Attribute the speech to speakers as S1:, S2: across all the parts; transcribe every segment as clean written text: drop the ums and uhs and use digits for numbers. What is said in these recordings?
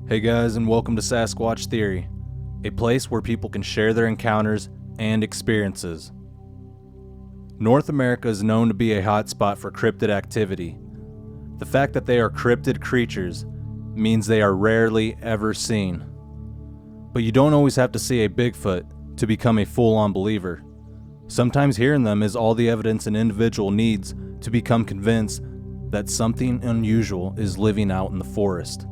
S1: Hey guys, and welcome to Sasquatch Theory, a place where people can share their encounters and experiences. North America is known to be a hotspot for cryptid activity. The fact that they are cryptid creatures means they are rarely ever seen. But you don't always have to see a Bigfoot to become a full-on believer. Sometimes hearing them is all the evidence an individual needs to become convinced that something unusual is living out in the forest.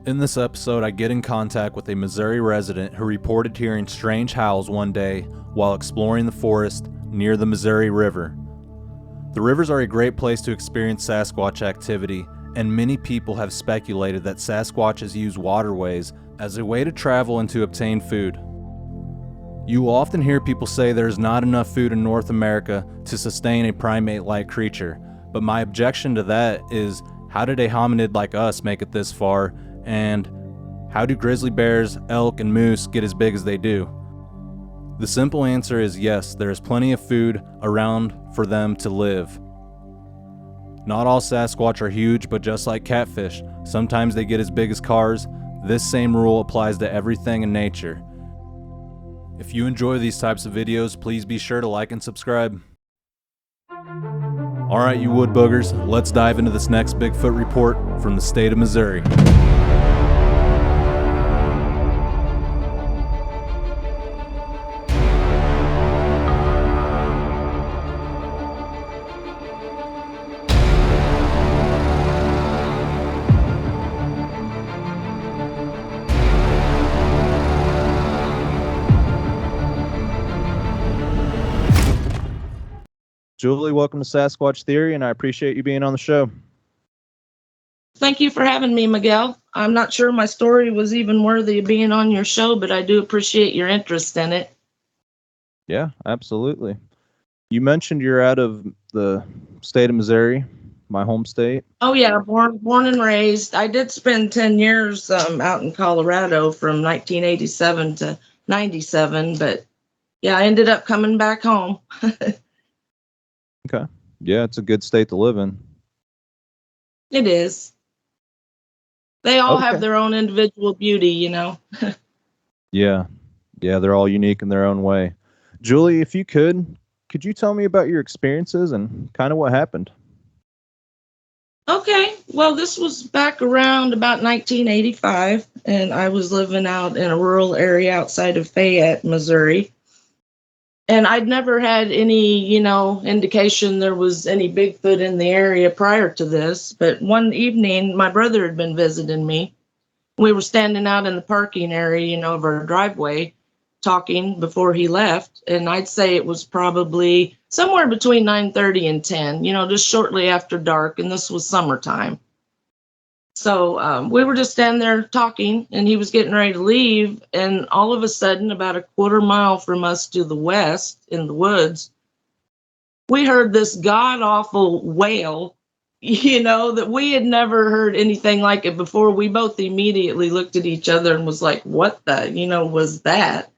S1: In this episode, I get in contact with a Missouri resident who reported hearing strange howls one day while exploring the forest near the Missouri River. The rivers are a great place to experience Sasquatch activity, and many people have speculated that Sasquatches use waterways as a way to travel and to obtain food. You will often hear people say there is not enough food in North America to sustain a primate-like creature, but my objection to that is, how did a hominid like us make it this far? And how do grizzly bears, elk, and moose get as big as they do? The simple answer is yes, there is plenty of food around for them to live. Not all Sasquatch are huge, but just like catfish, sometimes they get as big as cars. This same rule applies to everything in nature. If you enjoy these types of videos, please be sure to like and subscribe. Alright, you wood boogers, let's dive into this next Bigfoot report from the state of Missouri. Julie, welcome to Sasquatch Theory, and I appreciate you being on the show.
S2: Thank you for having me, Miguel. I'm not sure my story was even worthy of being on your show, but I do appreciate your interest in it.
S1: Yeah, absolutely. You mentioned you're out of the state of Missouri, my home state.
S2: Oh yeah, born and raised. I did spend 10 years out in Colorado from 1987 to 97, but yeah, I ended up coming back home.
S1: Okay. Yeah, it's a good state to live in.
S2: It is. They all have their own individual beauty, you know.
S1: Yeah, they're all unique in their own way. Julie, if you could you tell me about your experiences and kind of what happened?
S2: Okay, well, this was back around about 1985, and I was living out in a rural area outside of Fayette, Missouri. And I'd never had any, indication there was any Bigfoot in the area prior to this. But one evening, my brother had been visiting me. We were standing out in the parking area, of our driveway, talking before he left. And I'd say it was probably somewhere between 9:30 and 10, just shortly after dark. And this was summertime. So we were just standing there talking, and he was getting ready to leave. And all of a sudden, about a quarter mile from us to the west in the woods, we heard this god-awful wail, that we had never heard anything like it before. We both immediately looked at each other and was like, what the, was that?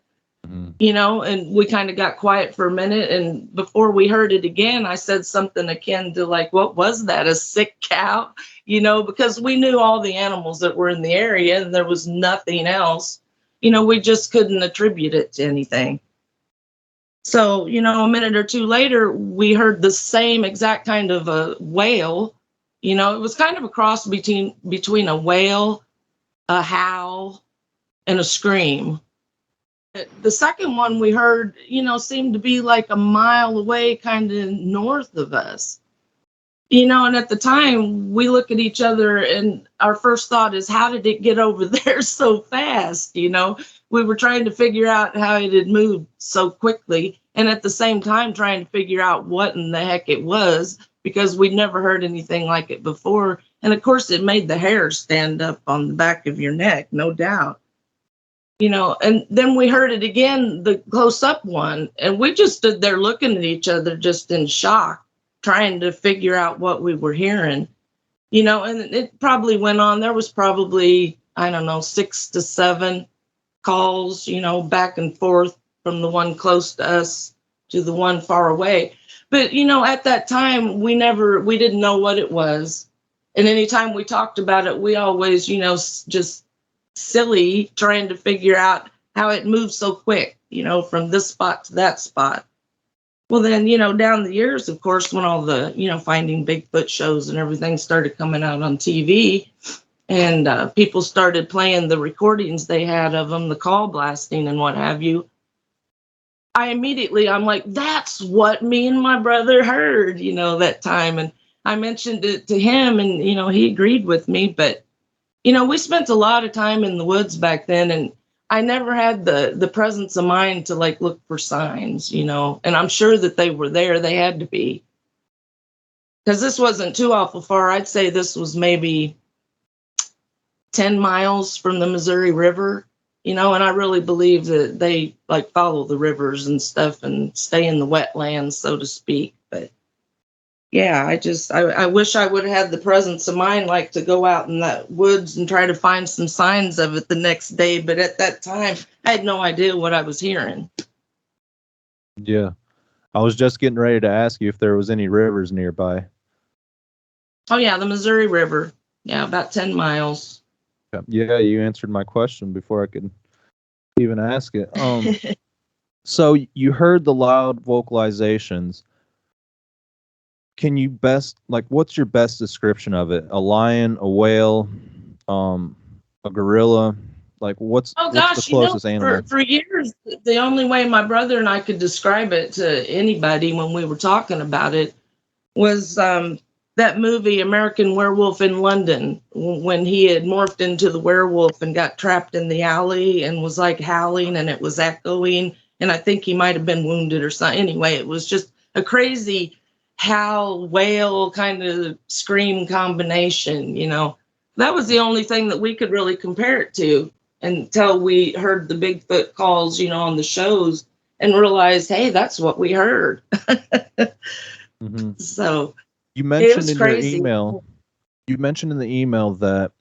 S2: And we kind of got quiet for a minute. And before we heard it again, I said something akin to like, what was that? A sick cow? Because we knew all the animals that were in the area and there was nothing else. We just couldn't attribute it to anything. So, a minute or two later, we heard the same exact kind of a wail. It was kind of a cross between a wail, a howl, and a scream. The second one we heard, seemed to be like a mile away, kind of north of us. And at the time we look at each other and our first thought is, how did it get over there so fast? We were trying to figure out how it had moved so quickly. And at the same time, trying to figure out what in the heck it was, because we'd never heard anything like it before. And of course, it made the hair stand up on the back of your neck, no doubt. And then we heard it again, the close up one, and we just stood there looking at each other just in shock, trying to figure out what we were hearing, and it probably went on. There was probably, 6 to 7 calls, back and forth from the one close to us to the one far away. But at that time we didn't know what it was. And anytime we talked about it, we always, just silly trying to figure out how it moved so quick, from this spot to that spot. Well, then, down the years, of course, when all the, Finding Bigfoot shows and everything started coming out on TV, and people started playing the recordings they had of them, the call blasting and what have you, I'm like, that's what me and my brother heard, that time. And I mentioned it to him, and, he agreed with me. But, we spent a lot of time in the woods back then, and I never had the presence of mind to like look for signs, and I'm sure that they were there. They had to be. Because this wasn't too awful far. I'd say this was maybe 10 miles from the Missouri River, and I really believe that they like follow the rivers and stuff and stay in the wetlands, so to speak. But yeah, I wish I would have had the presence of mind like to go out in that woods and try to find some signs of it the next day. But at that time, I had no idea what I was hearing.
S1: Yeah. I was just getting ready to ask you if there was any rivers nearby.
S2: Oh, yeah, the Missouri River. Yeah, about 10 miles.
S1: Yeah, you answered my question before I could even ask it. So you heard the loud vocalizations. Can you what's your best description of it? A lion, a whale, a gorilla? Like what's the closest animal?
S2: For years, the only way my brother and I could describe it to anybody when we were talking about it was that movie American Werewolf in London, when he had morphed into the werewolf and got trapped in the alley and was like howling and it was echoing. And I think he might have been wounded or something. Anyway, it was just a crazy howl, wail kind of scream combination, That was the only thing that we could really compare it to until we heard the Bigfoot calls, on the shows and realized, hey, that's what we heard.
S1: Mm-hmm.
S2: So
S1: you mentioned
S2: in crazy.
S1: Your email. You mentioned in the email that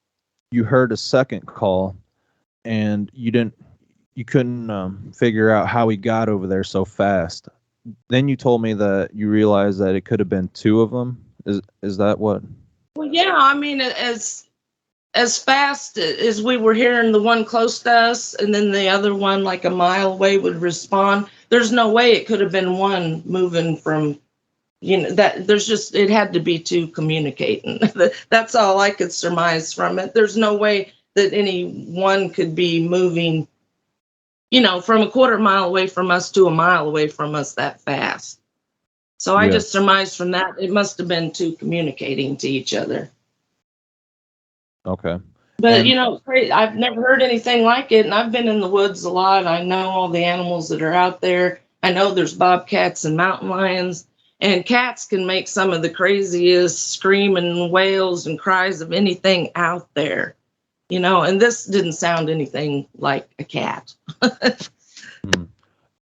S1: you heard a second call, and you couldn't figure out how he got over there so fast. Then you told me that you realized that it could have been two of them. Is that what?
S2: Well, yeah. I mean, as fast as we were hearing the one close to us, and then the other one like a mile away would respond. There's no way it could have been one moving from. That it had to be two communicating. That's all I could surmise from it. There's no way that any one could be moving, from a quarter mile away from us to a mile away from us that fast. So I just surmised from that it must have been two communicating to each other.
S1: Okay.
S2: But, I've never heard anything like it, and I've been in the woods a lot. I know all the animals that are out there. I know there's bobcats and mountain lions. And cats can make some of the craziest screaming wails and cries of anything out there, and this didn't sound anything like a cat.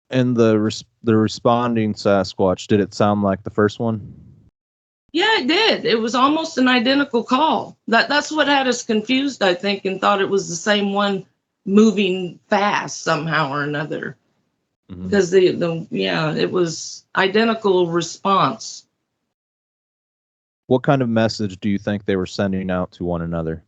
S1: And the responding Sasquatch, did it sound like the first one?
S2: Yeah, it did. It was almost an identical call. That's what had us confused, I think, and thought it was the same one moving fast somehow or another. Because it was identical response.
S1: What kind of message do you think they were sending out to one another?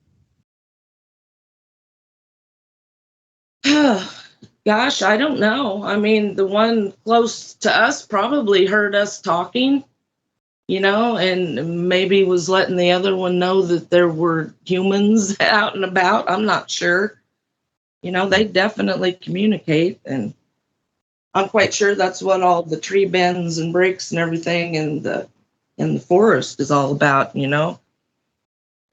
S2: Gosh, I don't know. I mean, the one close to us probably heard us talking, and maybe was letting the other one know that there were humans out and about. I'm not sure. They definitely communicate, and I'm quite sure that's what all the tree bends and breaks and everything in the forest is all about,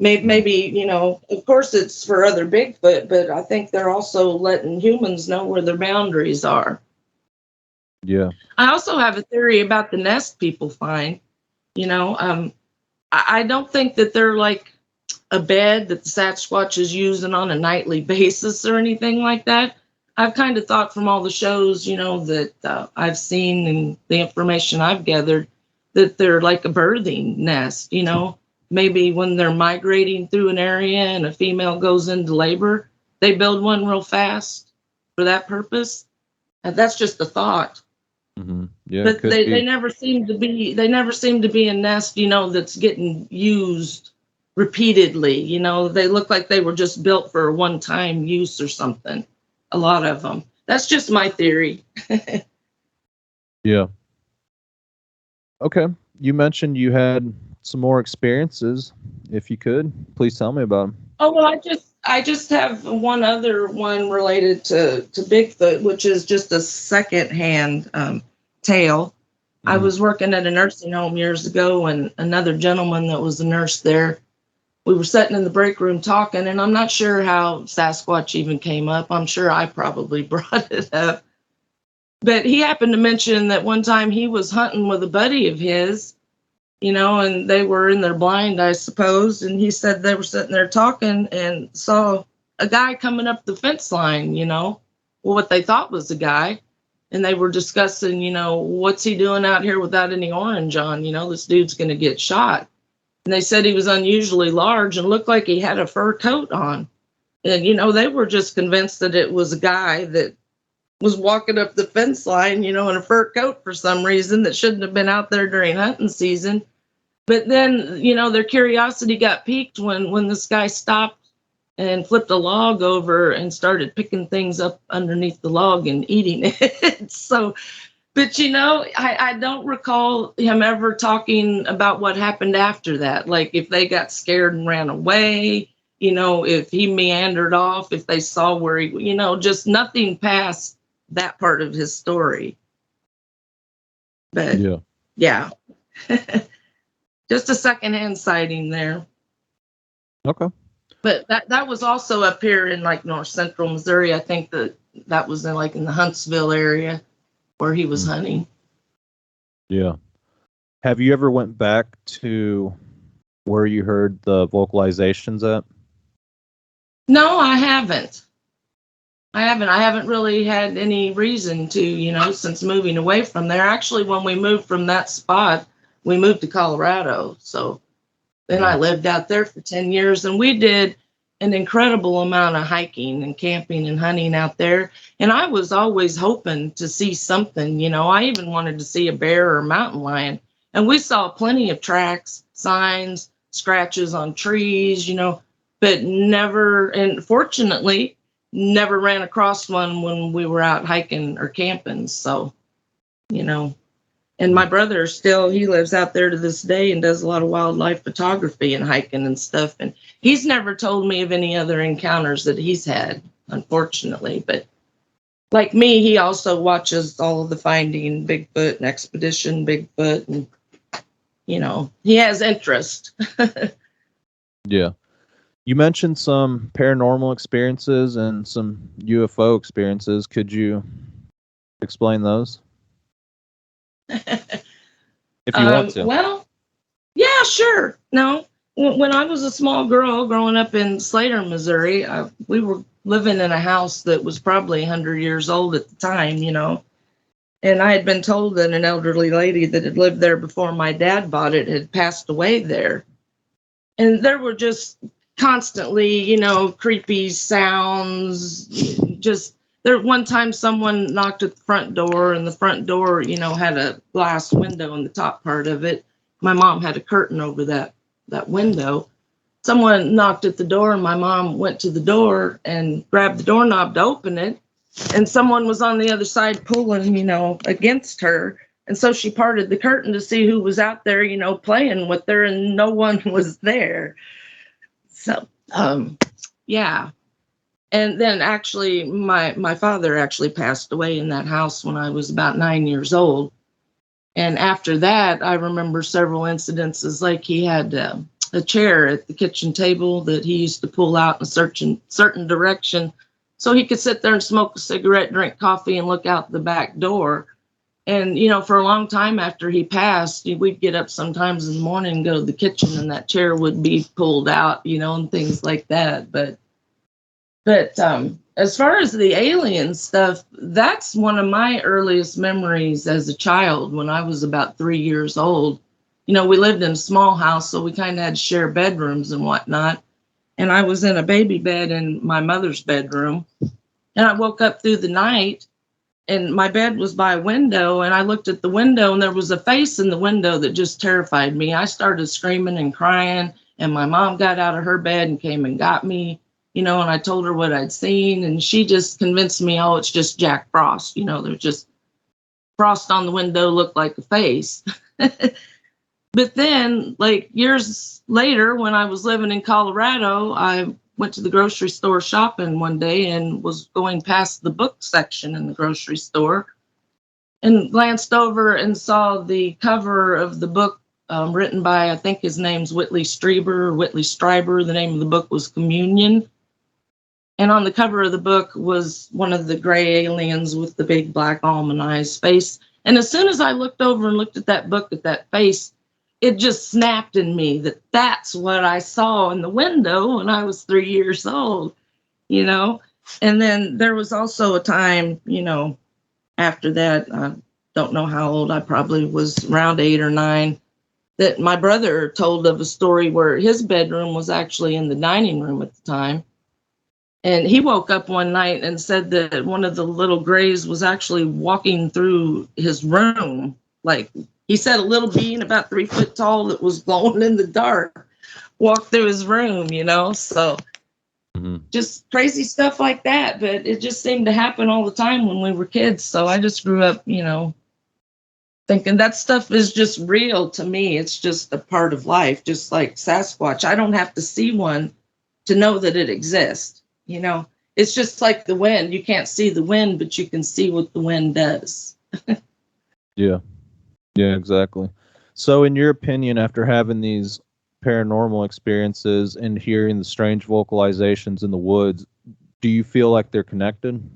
S2: Maybe, of course it's for other Bigfoot, but I think they're also letting humans know where their boundaries are.
S1: Yeah.
S2: I also have a theory about the nest people find. I don't think that they're like a bed that the Sasquatch is using on a nightly basis or anything like that. I've kind of thought from all the shows, that I've seen and the information I've gathered, that they're like a birthing nest, Maybe when they're migrating through an area and a female goes into labor, they build one real fast for that purpose. And that's just a thought,
S1: Yeah,
S2: But
S1: could
S2: they,
S1: be.
S2: they never seem to be they never seem to be a nest, that's getting used repeatedly. They look like they were just built for one time use or something. A lot of them. That's just my theory.
S1: Yeah. Okay. You mentioned you had some more experiences. If you could, please tell me about them.
S2: Oh well, I just have one other one related to Bigfoot, which is just a secondhand tale. I was working at a nursing home years ago, and another gentleman that was a nurse there, we were sitting in the break room talking, and I'm not sure how Sasquatch even came up. I'm sure I probably brought it up. But he happened to mention that one time he was hunting with a buddy of his, and they were in their blind, I suppose. And he said they were sitting there talking and saw a guy coming up the fence line, what they thought was a guy. And they were discussing, what's he doing out here without any orange on? This dude's going to get shot. And they said he was unusually large and looked like he had a fur coat on. And, they were just convinced that it was a guy that was walking up the fence line, in a fur coat for some reason that shouldn't have been out there during hunting season. But then, their curiosity got piqued when this guy stopped and flipped a log over and started picking things up underneath the log and eating it. So, but I don't recall him ever talking about what happened after that. Like if they got scared and ran away, if he meandered off, if they saw where he, just nothing past that part of his story. But yeah. Just a secondhand sighting there.
S1: Okay.
S2: But that was also up here in like north central Missouri. I think that was in the Huntsville area where he was hunting.
S1: Yeah. Have you ever went back to where you heard the vocalizations at?
S2: No, I haven't. I haven't really had any reason to, since moving away from there. Actually, when we moved from that spot, we moved to Colorado. So then I lived out there for 10 years, and we did an incredible amount of hiking and camping and hunting out there. And I was always hoping to see something, I even wanted to see a bear or a mountain lion. And we saw plenty of tracks, signs, scratches on trees, but never, and fortunately, never ran across one when we were out hiking or camping. So, and my brother he lives out there to this day and does a lot of wildlife photography and hiking and stuff. And he's never told me of any other encounters that he's had, unfortunately. But like me, he also watches all of the Finding Bigfoot and Expedition Bigfoot. And, he has interest.
S1: Yeah. You mentioned some paranormal experiences and some UFO experiences. Could you explain those? If you want to.
S2: Well, yeah, sure. No, when I was a small girl growing up in Slater, Missouri, we were living in a house that was probably 100 years old at the time, and I had been told that an elderly lady that had lived there before my dad bought it had passed away there. And there were just constantly, creepy sounds. Just there, one time someone knocked at the front door, and the front door, had a glass window in the top part of it. My mom had a curtain over that window. Someone knocked at the door, and my mom went to the door and grabbed the doorknob to open it. And someone was on the other side pulling, against her. And so she parted the curtain to see who was out there, playing with her, and no one was there. So, yeah. And then actually, my father actually passed away in that house when I was about 9 years old. And after that, I remember several incidences, like he had a chair at the kitchen table that he used to pull out in a certain direction so he could sit there and smoke a cigarette, drink coffee, and look out the back door. And, for a long time after he passed, we'd get up sometimes in the morning and go to the kitchen, and that chair would be pulled out, and things like that. But as far as the alien stuff, that's one of my earliest memories as a child when I was about 3 years old. We lived in a small house, so we kind of had to share bedrooms and whatnot. And I was in a baby bed in my mother's bedroom. And I woke up through the night, and my bed was by a window, and I looked at the window, and there was a face in the window that just terrified me. I started screaming and crying, and my mom got out of her bed and came and got me, and I told her what I'd seen, and she just convinced me, oh, it's just Jack Frost. There's just frost on the window, looked like a face. But then, like years later, when I was living in Colorado, I went to the grocery store shopping one day and was going past the book section in the grocery store and glanced over and saw the cover of the book written by, I think his name's Whitley Strieber. The name of the book was Communion. And on the cover of the book was one of the gray aliens with the big black almond eyes face. And as soon as I looked over and looked at that book, at that face, it just snapped in me that that's what I saw in the window when I was 3 years old, And then there was also a time, after that, I don't know how old, I probably was around 8 or 9, that my brother told of a story where his bedroom was actually in the dining room at the time. And he woke up one night and said that one of the little grays was actually walking through his room. Like he said, a little being about 3 foot tall that was glowing in the dark walked through his room, So just crazy stuff like that. But it just seemed to happen all the time when we were kids. So I just grew up, thinking that stuff is just real to me. It's just a part of life, just like Sasquatch. I don't have to see one to know that it exists. It's just like the wind. You can't see the wind, but you can see what the wind does.
S1: Yeah, exactly. So in your opinion, after having these paranormal experiences and hearing the strange vocalizations in the woods, do you feel like they're connected?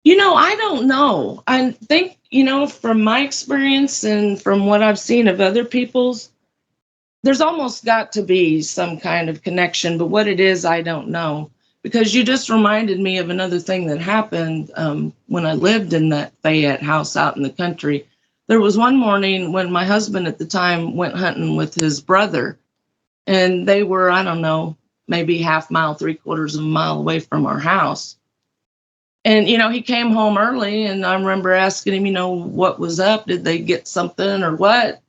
S2: I don't know. I think, from my experience and from what I've seen of other people's, there's almost got to be some kind of connection, but what it is, I don't know. Because you just reminded me of another thing that happened when I lived in that Fayette house out in the country. There was one morning when my husband at the time went hunting with his brother, and they were, I don't know, maybe half mile, 3/4 of a mile away from our house. And, he came home early, and I remember asking him, what was up? Did they get something or what?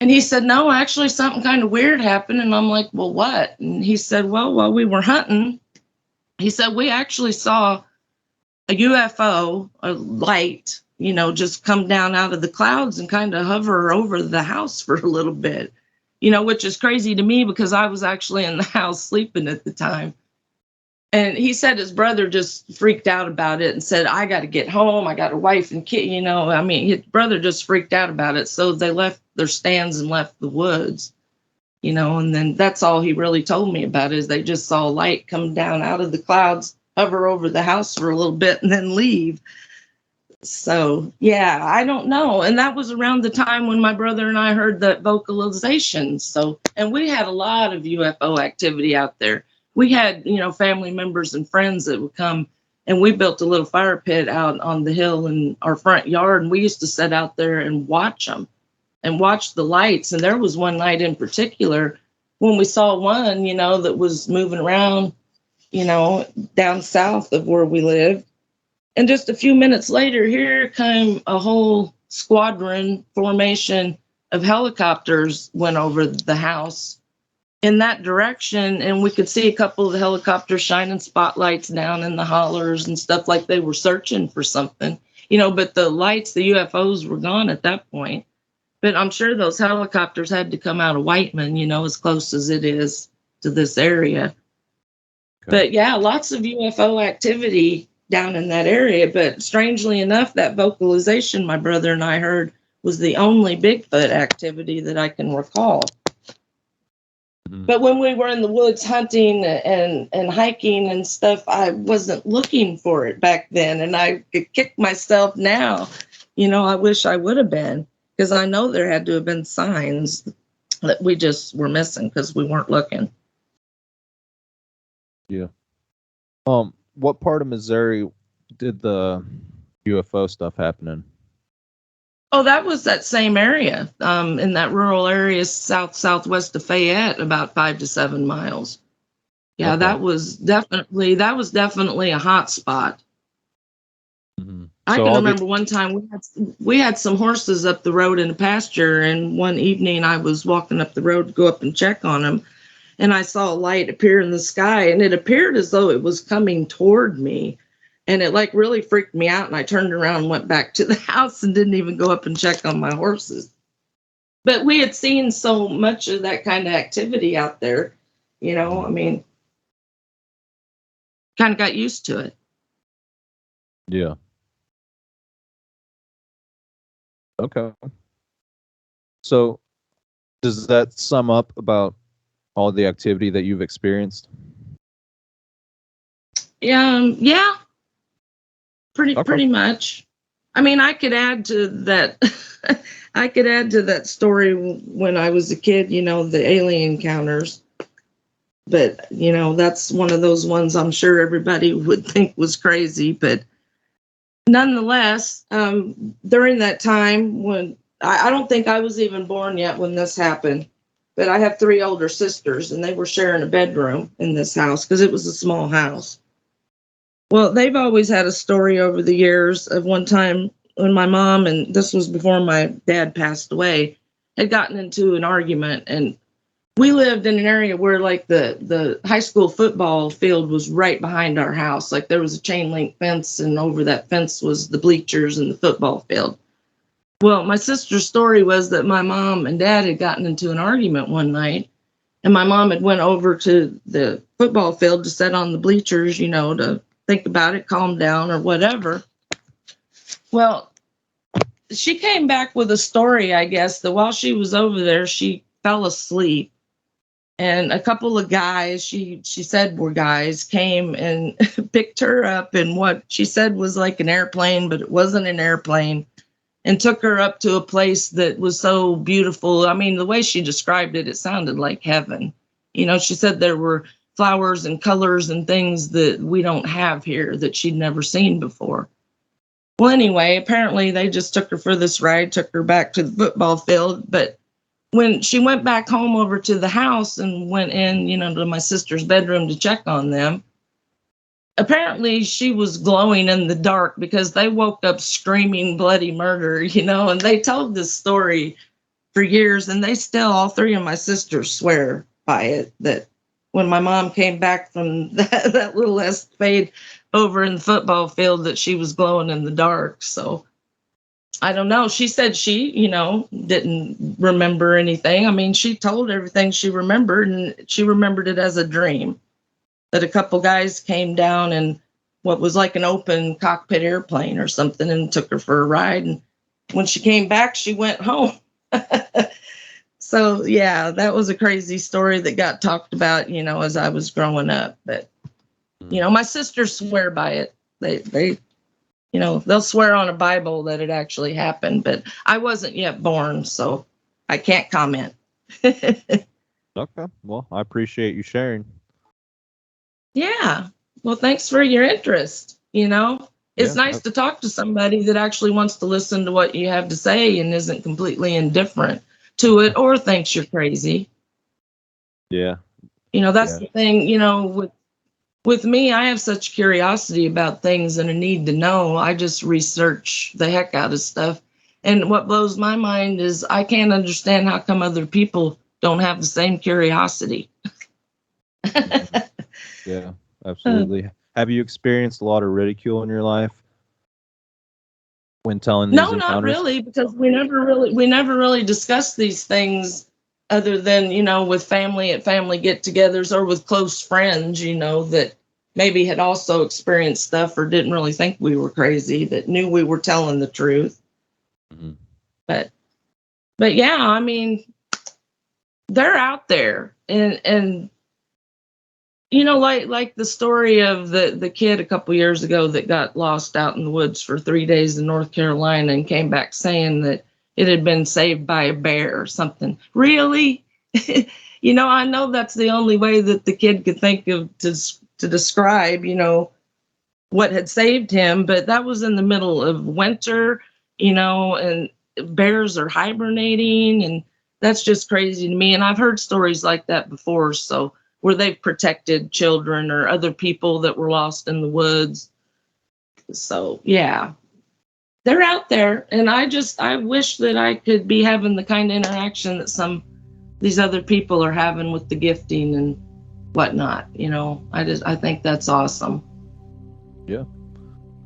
S2: And he said, no, actually something kind of weird happened. And I'm like, well, what? And he said, well, while we were hunting, he said, we actually saw a UFO, a light, just come down out of the clouds and kind of hover over the house for a little bit, which is crazy to me because I was actually in the house sleeping at the time. And he said his brother just freaked out about it and said, I got to get home. I got a wife and kid, his brother just freaked out about it. So they left their stands and left the woods, and then that's all he really told me about is they just saw a light come down out of the clouds, hover over the house for a little bit and then leave. So, yeah, I don't know. And that was around the time when my brother and I heard that vocalization. So, and we had a lot of UFO activity out there. We had, family members and friends that would come, and we built a little fire pit out on the hill in our front yard. And we used to sit out there and watch them and watch the lights. And there was one night in particular when we saw one, that was moving around, down south of where we lived. And just a few minutes later, here came a whole squadron formation of helicopters went over the house in that direction, and we could see a couple of the helicopters shining spotlights down in the hollers and stuff like they were searching for something, but the lights, the UFOs were gone at that point. But I'm sure those helicopters had to come out of Whiteman, as close as it is to this area. Okay. But yeah, lots of UFO activity down in that area. But strangely enough, that vocalization my brother and I heard was the only Bigfoot activity that I can recall. But when we were in the woods hunting and hiking and stuff, I wasn't looking for it back then. And I could kick myself now. I wish I would have been, because I know there had to have been signs that we just were missing because we weren't looking.
S1: Yeah. What part of Missouri did the UFO stuff happen in?
S2: Oh, that was that same area, in that rural area, southwest of Fayette, about 5 to 7 miles. Yeah, okay. that was definitely a hot spot. I
S1: So
S2: can
S1: all the
S2: remember one time we had some horses up the road in a pasture, and one evening I was walking up the road to go up and check on them, and I saw a light appear in the sky, and it appeared as though it was coming toward me, and it like really freaked me out, and I turned around and went back to the house and didn't even go up and check on my horses. But we had seen so much of that kind of activity out there, I mean, kind of got used to it.
S1: yeah. Okay. So does that sum up about all the activity that you've experienced?
S2: Yeah,
S1: Okay.
S2: pretty much. I mean, I could add to that. I could add to that story when I was a kid. The alien encounters. But that's one of those ones I'm sure everybody would think was crazy. But nonetheless, during that time when I don't think I was even born yet when this happened, but I have 3 older sisters, and they were sharing a bedroom in this house because it was a small house. Well, they've always had a story over the years of one time when my mom, and this was before my dad passed away, had gotten into an argument. And we lived in an area where like the high school football field was right behind our house. Like there was a chain link fence, and over that fence was the bleachers and the football field. Well, my sister's story was that my mom and dad had gotten into an argument one night, and my mom had went over to the football field to sit on the bleachers, to think about it, calm down or whatever. Well, she came back with a story, I guess, that while she was over there, she fell asleep. And a couple of guys, she said were guys, came and picked her up in what she said was like an airplane, but it wasn't an airplane, and took her up to a place that was so beautiful. I mean, the way she described it, it sounded like heaven. She said there were flowers and colors and things that we don't have here that she'd never seen before. Well, anyway, apparently they just took her for this ride, took her back to the football field. But when she went back home over to the house and went in, to my sister's bedroom to check on them, apparently she was glowing in the dark because they woke up screaming bloody murder, and they told this story for years, and they still, all 3 of my sisters swear by it, that when my mom came back from that little escapade over in the football field, that she was glowing in the dark. So I don't know. She said she, didn't remember anything. I mean, she told everything she remembered, and she remembered it as a dream that a couple guys came down in what was like an open cockpit airplane or something and took her for a ride. And when she came back, she went home. So, yeah, that was a crazy story that got talked about, as I was growing up. But, my sisters swear by it. They they'll swear on a Bible that it actually happened, but I wasn't yet born, so I can't comment.
S1: Okay. Well, I appreciate you sharing.
S2: Yeah. Well, thanks for your interest. It's
S1: Yeah.
S2: nice to talk to somebody that actually wants to listen to what you have to say and isn't completely indifferent to it or thinks you're crazy.
S1: Yeah.
S2: That's
S1: Yeah.
S2: the thing, with me, I have such curiosity about things and a need to know. I just research the heck out of stuff. And what blows my mind is I can't understand how come other people don't have the same curiosity.
S1: Yeah, absolutely. Have you experienced a lot of ridicule in your life when telling these
S2: No, not
S1: encounters?
S2: really, because we never really discussed these things other than, with family at family get-togethers or with close friends, that maybe had also experienced stuff or didn't really think we were crazy, that knew we were telling the truth.
S1: Mhm.
S2: But yeah, I mean, they're out there, and like the story of the kid a couple years ago that got lost out in the woods for 3 days in North Carolina and came back saying that it had been saved by a bear or something. Really? I know that's the only way that the kid could think of to describe, what had saved him, but that was in the middle of winter, and bears are hibernating, and that's just crazy to me. And I've heard stories like that before, so where they've protected children or other people that were lost in the woods. So, yeah. they're out there, and I wish that I could be having the kind of interaction that some these other people are having with the gifting and whatnot. I think that's awesome.
S1: Yeah.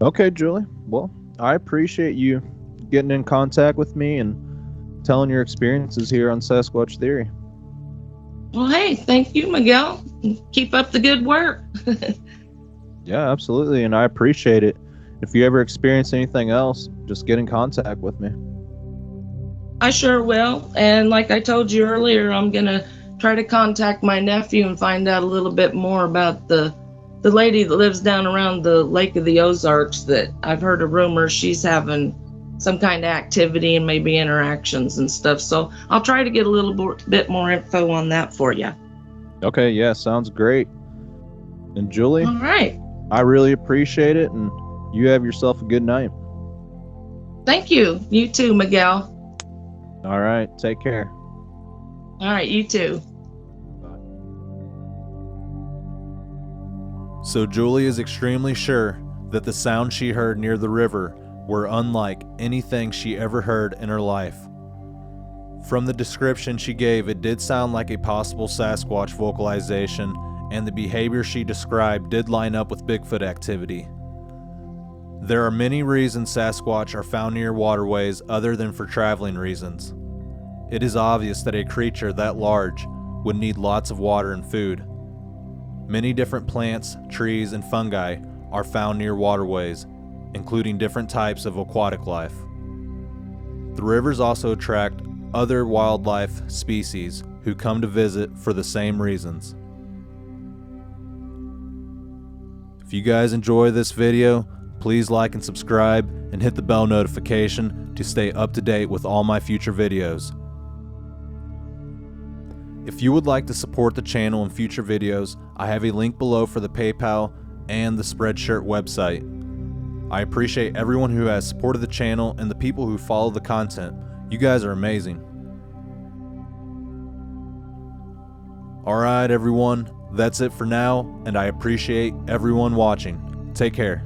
S1: Okay, Julie. Well, I appreciate you getting in contact with me and telling your experiences here on Sasquatch Theory.
S2: Well, hey, thank you, Miguel. Keep up the good work.
S1: Yeah, absolutely, and I appreciate it. If you ever experience anything else, just get in contact with me.
S2: I sure will. And like I told you earlier, I'm going to try to contact my nephew and find out a little bit more about the lady that lives down around the Lake of the Ozarks, that I've heard a rumor she's having some kind of activity and maybe interactions and stuff. So I'll try to get a little bit more info on that for you.
S1: Okay, yeah, sounds great. And Julie,
S2: All right.
S1: I really appreciate it, and you have yourself a good night.
S2: Thank you. You too, Miguel.
S1: All right, take care.
S2: All right, you too.
S1: So Julie is extremely sure that the sounds she heard near the river were unlike anything she ever heard in her life. From the description she gave, it did sound like a possible Sasquatch vocalization, and the behavior she described did line up with Bigfoot activity. There are many reasons Sasquatch are found near waterways other than for traveling reasons. It is obvious that a creature that large would need lots of water and food. Many different plants, trees, and fungi are found near waterways, including different types of aquatic life. The rivers also attract other wildlife species who come to visit for the same reasons. If you guys enjoy this video, please like and subscribe and hit the bell notification to stay up to date with all my future videos. If you would like to support the channel and future videos, I have a link below for the PayPal and the Spreadshirt website. I appreciate everyone who has supported the channel and the people who follow the content. You guys are amazing. Alright everyone, that's it for now, and I appreciate everyone watching. Take care.